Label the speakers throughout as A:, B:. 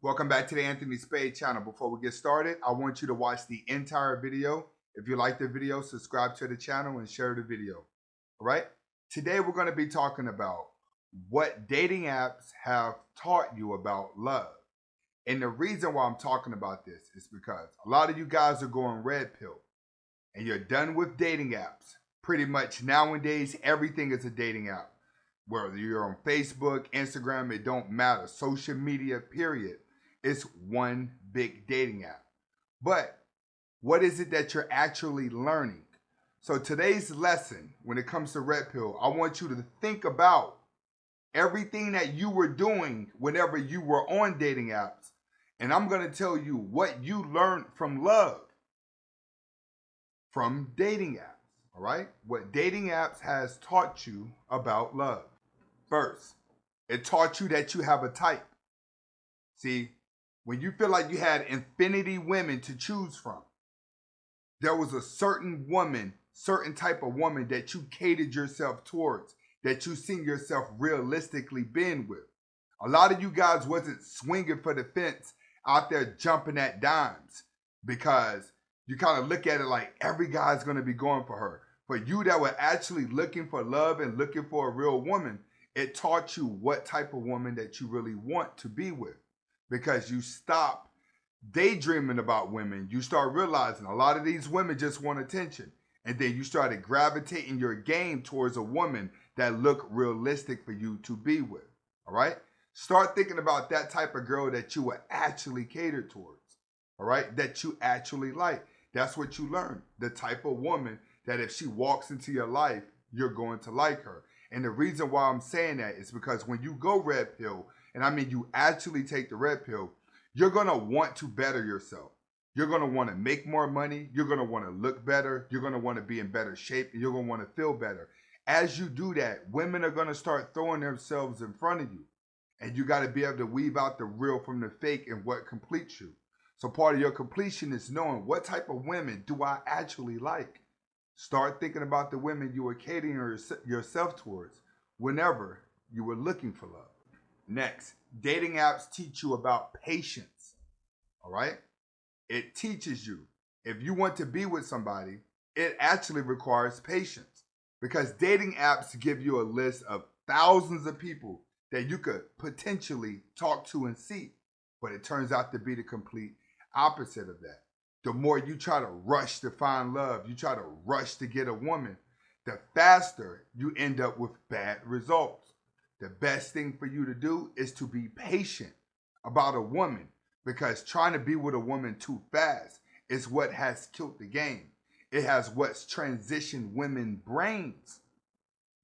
A: Welcome back to the Anthony Spade channel. Before we get started, I want you to watch the entire video. If you like the video, subscribe to the channel and share the video. All right? Today we're going to be talking about what dating apps have taught you about love. And the reason why I'm talking about this is because a lot of you guys are going red pill and you're done with dating apps. Pretty much nowadays, everything is a dating app. Whether you're on Facebook, Instagram, it don't matter. Social media, period. It's one big dating app. But what is it that you're actually learning? So today's lesson, when it comes to red pill, I want you to think about everything that you were doing whenever you were on dating apps. And I'm going to tell you what you learned from love from dating apps. All right? What dating apps has taught you about love. First, it taught you that you have a type. See, when you feel like you had infinity women to choose from, there was a certain woman, certain type of woman that you catered yourself towards, that you seen yourself realistically being with. A lot of you guys wasn't swinging for the fence out there jumping at dimes because you kind of look at it like every guy's going to be going for her. For you that were actually looking for love and looking for a real woman, it taught you what type of woman that you really want to be with, because you stop daydreaming about women. You start realizing a lot of these women just want attention. And then you started gravitating your game towards a woman that looked realistic for you to be with. All right? Start thinking about that type of girl that you were actually catered towards. All right? That you actually like. That's what you learn. The type of woman that if she walks into your life, you're going to like her. And the reason why I'm saying that is because when you go red pill, and I mean you actually take the red pill, you're going to want to better yourself. You're going to want to make more money. You're going to want to look better. You're going to want to be in better shape. And you're going to want to feel better. As you do that, women are going to start throwing themselves in front of you. And you got to be able to weave out the real from the fake and what completes you. So part of your completion is knowing what type of women do I actually like. Start thinking about the women you were catering yourself towards whenever you were looking for love. Next, dating apps teach you about patience. All right? It teaches you. If you want to be with somebody, it actually requires patience, because dating apps give you a list of thousands of people that you could potentially talk to and see. But it turns out to be the complete opposite of that. The more you try to rush to find love, you try to rush to get a woman, the faster you end up with bad results. The best thing for you to do is to be patient about a woman, because trying to be with a woman too fast is what has killed the game. It has what's transitioned women's brains.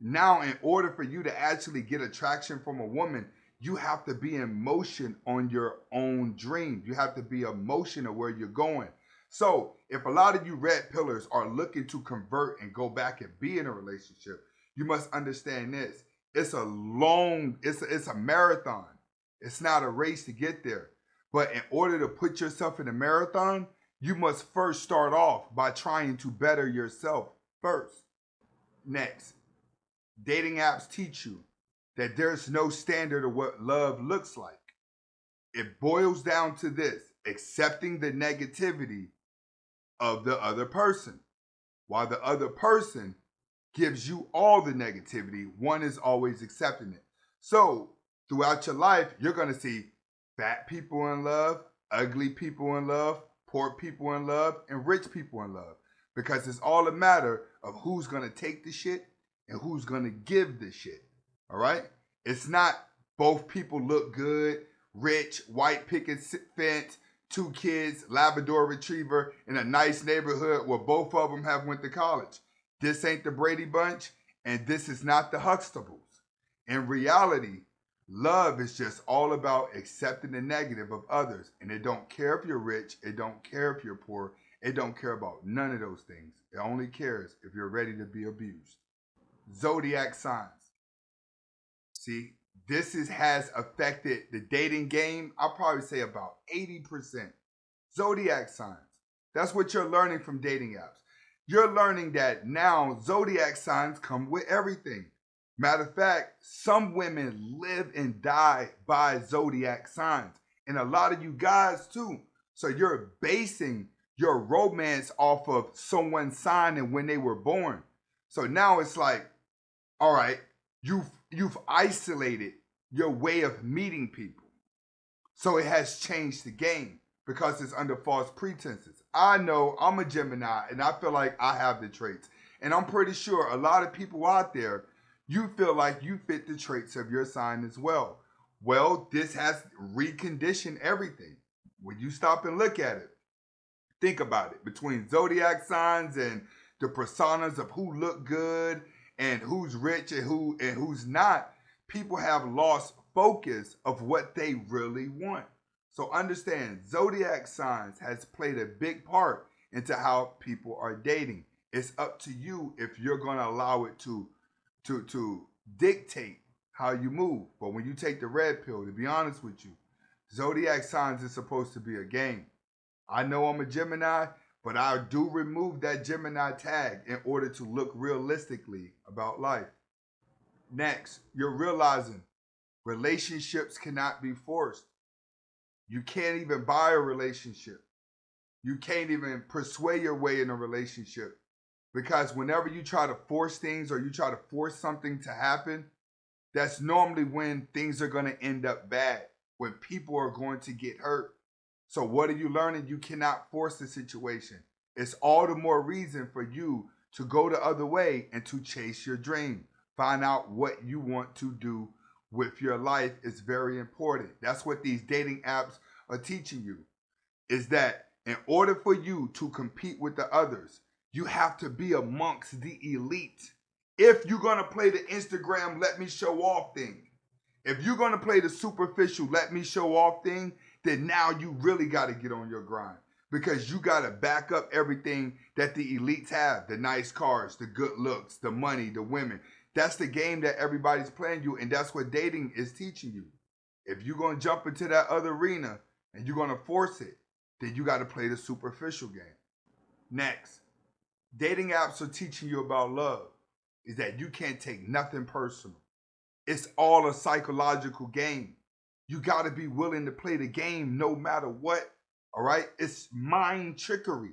A: Now, in order for you to actually get attraction from a woman, you have to be in motion on your own dream. You have to be emotional where you're going. So if a lot of you red pillars are looking to convert and go back and be in a relationship, you must understand this. It's a marathon. It's not a race to get there. But in order to put yourself in a marathon, you must first start off by trying to better yourself first. Next, dating apps teach you that there's no standard of what love looks like. It boils down to this: accepting the negativity of the other person. While the other person gives you all the negativity, one is always accepting it. So throughout your life, you're going to see fat people in love, ugly people in love, poor people in love, and rich people in love. Because it's all a matter of who's going to take the shit and who's going to give the shit. All right? It's not both people look good, rich, white picket fence, 2 kids, Labrador Retriever, in a nice neighborhood where both of them have went to college. This ain't the Brady Bunch, and this is not the Huxtables. In reality, love is just all about accepting the negative of others. And it don't care if you're rich, it don't care if you're poor, it don't care about none of those things. It only cares if you're ready to be abused. Zodiac signs. See, has affected the dating game, I'll probably say about 80%. Zodiac signs. That's what you're learning from dating apps. You're learning that now zodiac signs come with everything. Matter of fact, some women live and die by zodiac signs. and a lot of you guys too. So you're basing your romance off of someone's sign and when they were born. So now it's like, all right, you've isolated your way of meeting people. So it has changed the game because it's under false pretenses. I know I'm a Gemini and I feel like I have the traits. And I'm pretty sure a lot of people out there, you feel like you fit the traits of your sign as well. Well, this has reconditioned everything. When you stop and look at it, think about it. Between zodiac signs and the personas of who look good and who's rich and who's not, people have lost focus of what they really want. So understand, zodiac signs has played a big part into how people are dating. It's up to you if you're going to allow it to dictate how you move. But when you take the red pill, to be honest with you, zodiac signs is supposed to be a game. I know I'm a Gemini, but I do remove that Gemini tag in order to look realistically about life. Next, you're realizing relationships cannot be forced. You can't even buy a relationship. You can't even persuade your way in a relationship because whenever you try to force things or you try to force something to happen, that's normally when things are going to end up bad, when people are going to get hurt. So what are you learning? You cannot force the situation. It's all the more reason for you to go the other way and to chase your dream. Find out what you want to do with your life is very important. That's what these dating apps are teaching you, is that in order for you to compete with the others, you have to be amongst the elite. If you're going to play the Instagram let me show off thing, if you're going to play the superficial let me show off thing, then now you really got to get on your grind because you got to back up everything that the elites have, the nice cars, the good looks, the money, the women. That's the game that everybody's playing you, and that's what dating is teaching you. If you're going to jump into that other arena and you're going to force it, then you got to play the superficial game. Next, dating apps are teaching you about love, is that you can't take nothing personal. It's all a psychological game. You got to be willing to play the game no matter what, all right? It's mind trickery.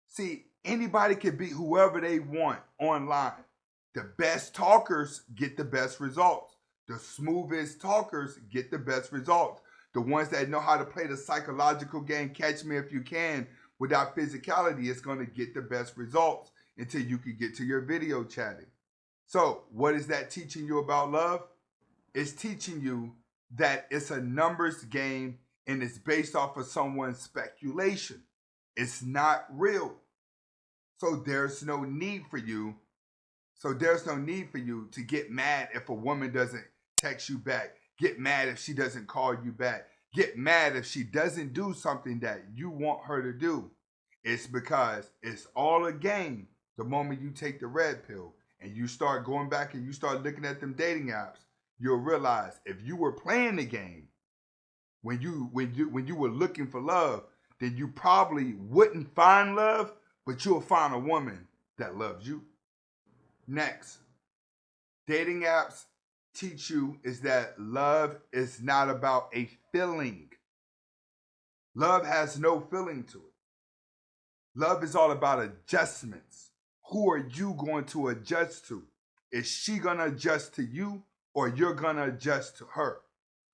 A: See, anybody can be whoever they want online. The best talkers get the best results. The smoothest talkers get the best results. The ones that know how to play the psychological game, catch me if you can, without physicality, is going to get the best results until you can get to your video chatting. So, what is that teaching you about love? It's teaching you that it's a numbers game and it's based off of someone's speculation. It's not real. So there's no need for you. So there's no need for you to get mad if a woman doesn't text you back. Get mad if she doesn't call you back. Get mad if she doesn't do something that you want her to do. It's because it's all a game the moment you take the red pill and you start going back and you start looking at them dating apps. You'll realize if you were playing the game when you were looking for love, then you probably wouldn't find love, but you'll find a woman that loves you. Next, dating apps teach you is that love is not about a feeling. Love has no feeling to it. Love is all about adjustments. Who are you going to adjust to? Is she going to adjust to you or you're going to adjust to her?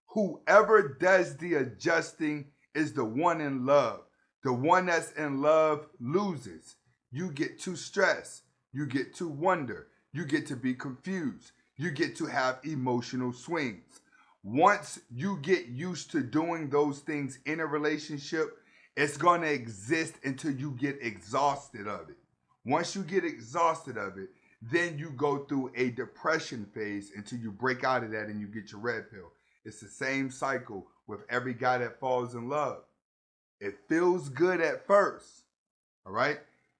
A: Whoever does the adjusting is the one in love. The one that's in love loses. You get to stress. You get to wonder. You get to be confused. You get to have emotional swings. Once you get used to doing those things in a relationship, it's going to exist until you get exhausted of it. Once you get exhausted of it, then you go through a depression phase until you break out of that and you get your red pill. It's the same cycle with every guy that falls in love. It feels good at first, all right?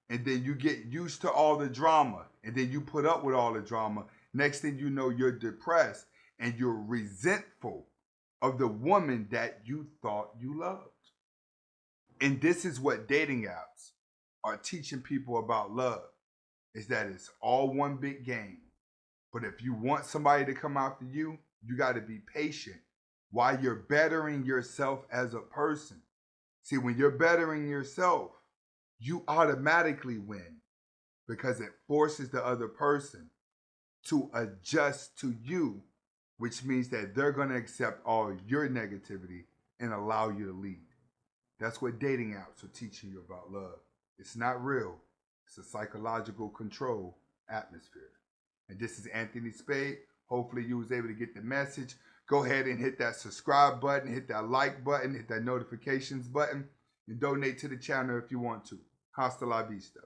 A: And then you get used to all the drama, and then you put up with all the drama. Next thing you know, you're depressed and you're resentful of the woman that you thought you loved. And this is what dating apps are teaching people about love, is that it's all one big game. But if you want somebody to come after you, you got to be patient while you're bettering yourself as a person. See, when you're bettering yourself, you automatically win because it forces the other person to adjust to you, which means that they're going to accept all your negativity and allow you to lead. That's what dating apps are teaching you about love. It's not real. It's a psychological control atmosphere. And this is Anthony Spade. Hopefully you was able to get the message. Go ahead and hit that subscribe button, hit that like button, hit that notifications button, and donate to the channel if you want to. Hasta la vista.